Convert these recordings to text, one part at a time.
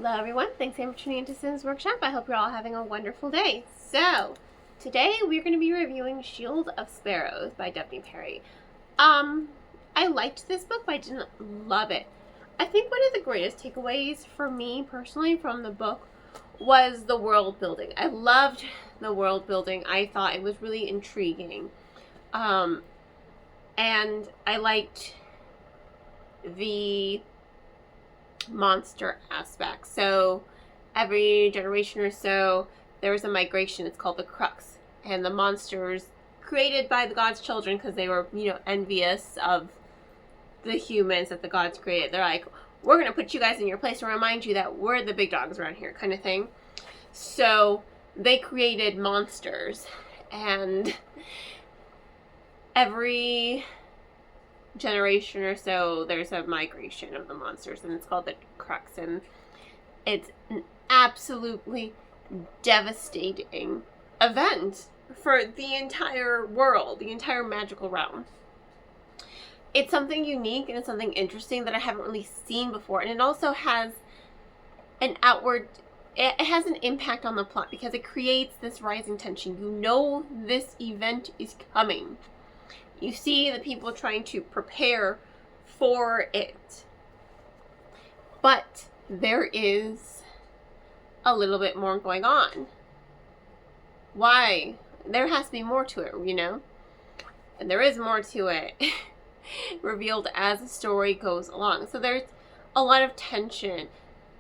Hello everyone, thanks again for tuning into Sims Workshop. I hope you're all having a wonderful day. So, today we're going to be reviewing Shield of Sparrows by Devney Perry. I liked this book, but I didn't love it. I think one of the greatest takeaways for me personally from the book was the world building. I loved the world building. I thought it was really intriguing. And I liked the monster aspect. So every generation or so there was a migration. It's called the Crux, and the monsters created by the gods' children, because they were, envious of the humans that the gods created. They're like, we're gonna put you guys in your place and remind you that we're the big dogs around here, kind of thing. So they created monsters, and every generation or so there's a migration of the monsters, and it's called the Crux, and it's an absolutely devastating event for the entire world, the entire magical realm. It's something unique and it's something interesting that I haven't really seen before, and it also has an it has an impact on the plot because it creates this rising tension. You know this event is coming. You see the people trying to prepare for it. But there is a little bit more going on. Why? There has to be more to it, And there is more to it. Revealed as the story goes along. So there's a lot of tension,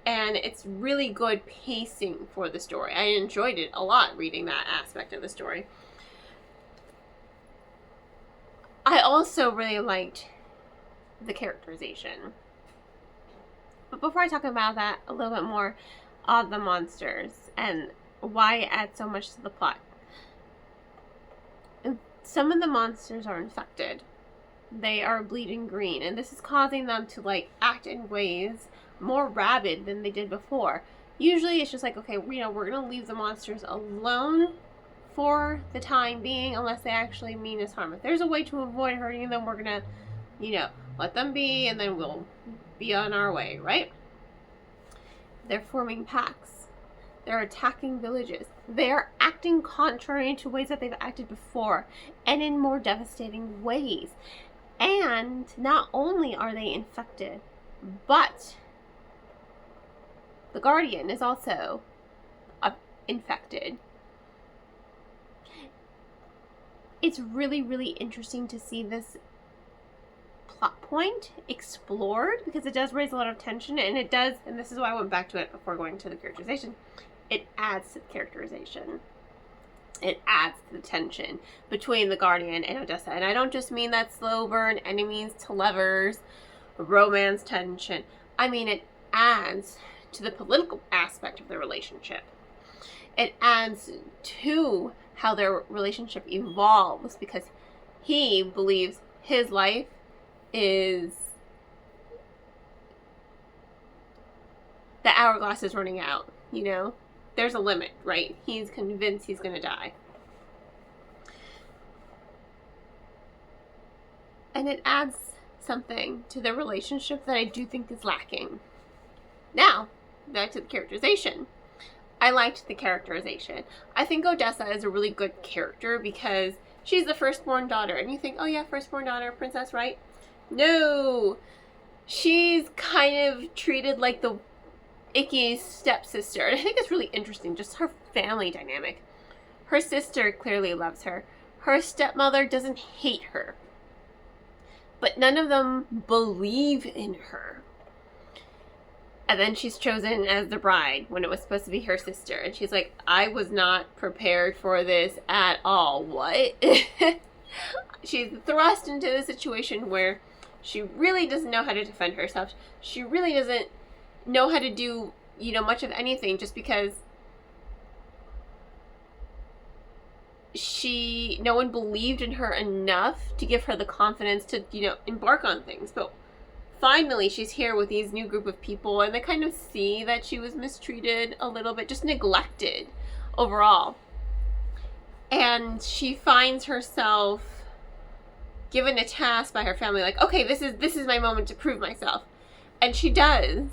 and it's really good pacing for the story. I enjoyed it a lot reading that aspect of the story. I also really liked the characterization. But before I talk about that a little bit more, of the monsters and why it adds so much to the plot. Some of the monsters are infected. They are bleeding green, and this is causing them to act in ways more rabid than they did before. Usually it's just okay, we're going to leave the monsters alone for the time being, unless they actually mean us harm. If there's a way to avoid hurting them, we're gonna, let them be, and then we'll be on our way, right? They're forming packs. They're attacking villages. They are acting contrary to ways that they've acted before, and in more devastating ways. And not only are they infected, but the Guardian is also infected. It's really, really interesting to see this plot point explored, because it does raise a lot of tension, and it does, and this is why I went back to it before going to the characterization, it adds to the characterization. It adds to the tension between the Guardian and Odessa. And I don't just mean that slow burn, enemies to lovers, romance tension. I mean, it adds to the political aspect of the relationship. It adds to how their relationship evolves, because he believes his life is, the hourglass is running out, There's a limit, right? He's convinced he's going to die. And it adds something to the relationship that I do think is lacking. Now, back to the characterization. I liked the characterization. I think Odessa is a really good character because she's the firstborn daughter. And you think, oh yeah, firstborn daughter, princess, right? No! She's kind of treated like the icky stepsister. And I think it's really interesting, just her family dynamic. Her sister clearly loves her. Her stepmother doesn't hate her. But none of them believe in her. And then she's chosen as the bride when it was supposed to be her sister. And she's like, I was not prepared for this at all. What? She's thrust into a situation where she really doesn't know how to defend herself. She really doesn't know how to do, much of anything, just because no one believed in her enough to give her the confidence to, embark on things. But finally, she's here with these new group of people, and they kind of see that she was mistreated a little bit, just neglected overall. And she finds herself given a task by her family, okay, this is my moment to prove myself. And she does.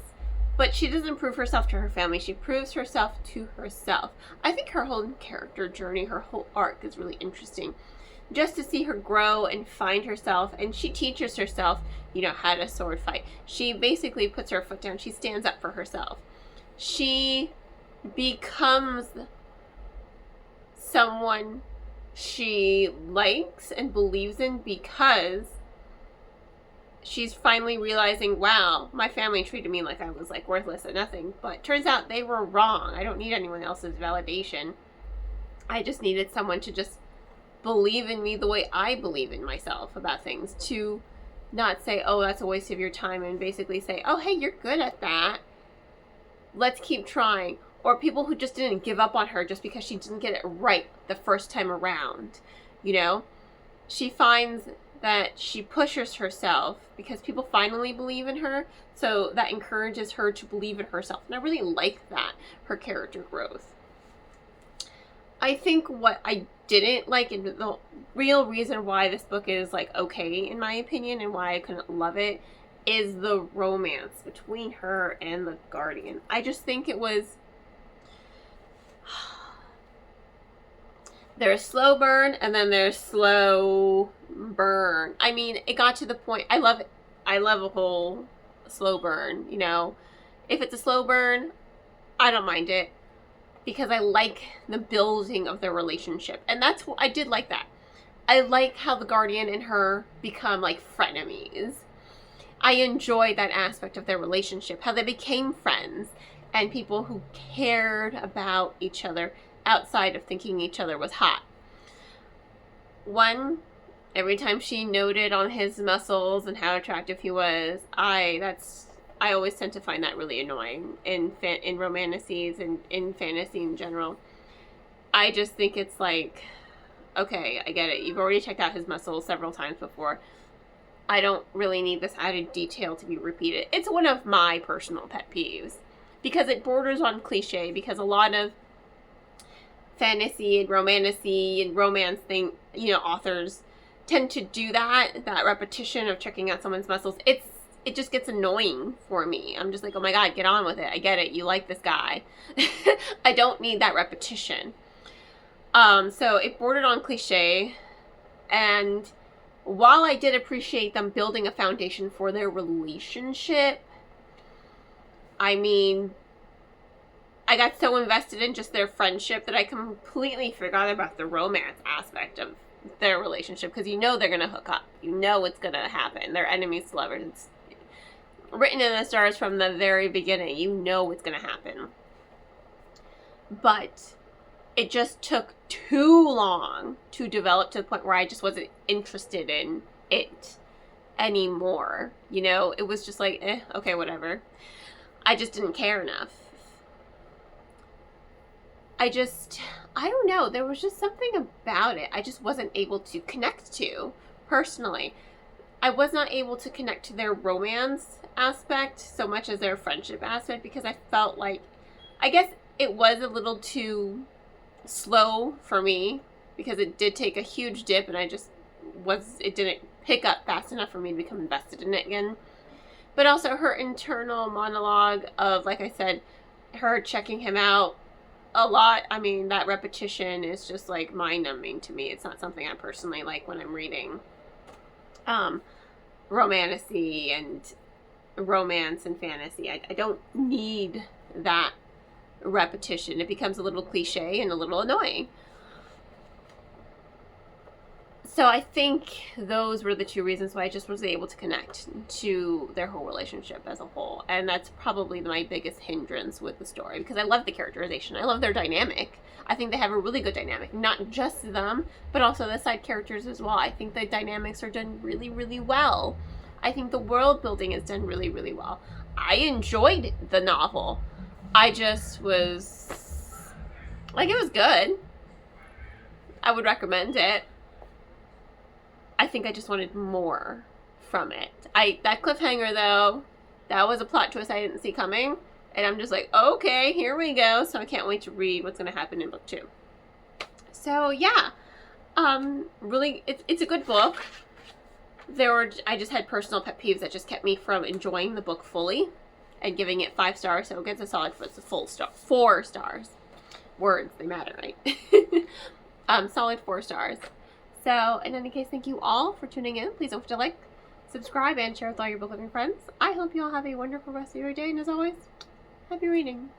But she doesn't prove herself to her family. She proves herself to herself. I think her whole character journey, her whole arc is really interesting. Just to see her grow and find herself. And she teaches herself, you know, how to sword fight. She basically puts her foot down. She stands up for herself. She becomes someone she likes and believes in because she's finally realizing, wow, my family treated me like I was like worthless and nothing. But turns out they were wrong. I don't need anyone else's validation. I just needed someone to just believe in me the way I believe in myself about things. To not say, oh, that's a waste of your time, and basically say, oh, hey, you're good at that. Let's keep trying. Or people who just didn't give up on her just because she didn't get it right the first time around. You know? She finds that she pushes herself because people finally believe in her, so that encourages her to believe in herself. And I really like that, her character growth. I think what I didn't like, and the real reason why this book is like okay in my opinion and why I couldn't love it, is the romance between her and the Guardian. I just think it was... There's slow burn, and then there's slow burn. I mean, it got to the point... I love it. I love a whole slow burn, you know. If it's a slow burn, I don't mind it, because I like the building of their relationship. And that's what I did like that. I like how the Guardian and her become like frenemies. I enjoy that aspect of their relationship, how they became friends and people who cared about each other outside of thinking each other was hot. One, every time she noted on his muscles and how attractive he was, I always tend to find that really annoying in romantasies and in fantasy in general. I just think it's like, okay, I get it. You've already checked out his muscles several times before. I don't really need this added detail to be repeated. It's one of my personal pet peeves because it borders on cliche, because a lot of fantasy and romantasy and romance thing, you know, authors tend to do that repetition of checking out someone's muscles. It just gets annoying for me. I'm just like, oh my God, get on with it. I get it. You like this guy. I don't need that repetition. So it bordered on cliche. And while I did appreciate them building a foundation for their relationship, I mean, I got so invested in just their friendship that I completely forgot about the romance aspect of their relationship, because you know they're going to hook up. You know what's going to happen. They're enemies to lovers. It's written in the stars from the very beginning. You know what's going to happen. But it just took too long to develop to the point where I just wasn't interested in it anymore. You know, it was just like, okay, whatever. I just didn't care enough. I don't know. There was just something about it I just wasn't able to connect to, personally. I was not able to connect to their romance aspect so much as their friendship aspect, because I felt like, I guess it was a little too slow for me, because it did take a huge dip and it didn't pick up fast enough for me to become invested in it again. But also her internal monologue of, like I said, her checking him out a lot. I mean, that repetition is just like mind-numbing to me. It's not something I personally like when I'm reading romantasy and romance and fantasy. I don't need that repetition. It becomes a little cliche and a little annoying. So I think those were the two reasons why I just wasn't able to connect to their whole relationship as a whole. And that's probably my biggest hindrance with the story, because I love the characterization. I love their dynamic. I think they have a really good dynamic. Not just them, but also the side characters as well. I think the dynamics are done really, really well. I think the world building is done really, really well. I enjoyed the novel. I just was... like, it was good. I would recommend it. I think I just wanted more from it. That cliffhanger, though, that was a plot twist I didn't see coming. And I'm just like, okay, here we go. So I can't wait to read what's going to happen in book 2. So, yeah. Really, it's a good book. I just had personal pet peeves that just kept me from enjoying the book fully. and giving it 5 stars, so it gets a solid full star. 4 stars. Words, they matter, right? Solid 4 stars. So, in any case, thank you all for tuning in. Please don't forget to like, subscribe, and share with all your book loving friends. I hope you all have a wonderful rest of your day, and as always, happy reading.